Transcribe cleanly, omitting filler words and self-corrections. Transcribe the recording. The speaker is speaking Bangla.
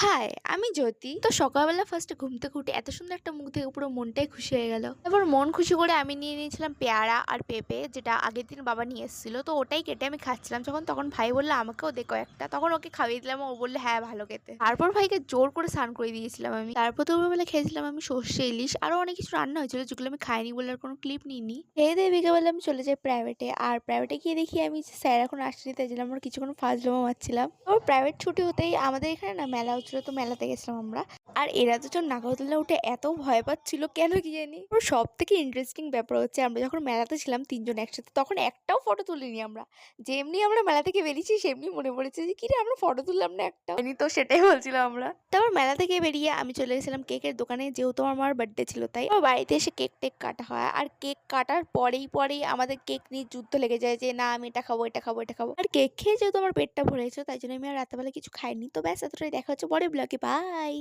হাই, আমি জ্যোতি। তো সকালবেলা ফার্স্টে ঘুম থেকে উঠে এত সুন্দর একটা মুখ দেখে পুরো মনটাই খুশি হয়ে গেল। তারপর মন খুশি করে আমি নিয়ে নিয়েছিলাম পেয়ারা আর পেঁপে, যেটা আগের দিন বাবা নিয়ে এসেছিল। তো ওটাই কেটে আমি খাচ্ছিলাম, তখন ভাই বললো আমাকেও দে কয়েকটা। তখন ওকে খাইয়ে দিলাম, ও বললো হ্যাঁ ভালো খেতে। তারপর ভাইকে জোর করে স্নান করে দিয়েছিলাম আমি। তারপর দুপুরবেলা খেয়েছিলাম আমি সর্ষে ইলিশ, আরো অনেক কিছু রান্না হয়েছিল যেগুলো আমি খাইনি বলে আর কোনো ক্লিপ নিইনি। খেয়ে দিয়ে বিকেলবেলা আমি চলে যাই প্রাইভেটে। আর প্রাইভেটে গিয়ে দেখি আমি স্যার এখন আসছেন, তাই জন্য আমরা কিছুক্ষণ ফাজলামো মারছিলাম। ওর প্রাইভেট ছুটি হতেই আমাদের এখানে না মেলা হচ্ছিল, তো মেলাতে গেছিলাম আমরা। আর এরা দুজন নাগরদোলনা উঠে এত ভয় পাচ্ছিল কেন কি জানি। ওর সব থেকে ইন্টারেস্টিং ব্যাপার হচ্ছে আমরা যখন মেলাতে ছিলাম তিনজন একসাথে, তখন একটাও ফটো তুলিনি আমরা। যেমনি আমরা মেলা থেকে বেরিয়েছি সেমনি মনে পড়েছে যে কিরে আমরা ফটো তুললাম না একটা, তো সেটাই বলছিলাম আমরা। তারপর মেলা থেকে বেরিয়ে আমি চলে গেছিলাম কেকের দোকানে, যেহেতু আমার মার বার্থডে ছিল তাই। আমার বাড়িতে এসে কেক টেক কাটা হয়, আর কেক কাটার পরেই আমাদের কেক নিয়ে যুদ্ধ লেগে যায় যে না আমি এটা খাবো এটা খাবো এটা খাবো। আর কেক খেয়ে যেহেতু আমার পেটটা ভরে গেছে, তাই জন্য আমি আর রাতেবেলা কিছু খাইনি। তো ব্যাস এতটাই, দেখা হচ্ছে পরের ব্লগে, বাই।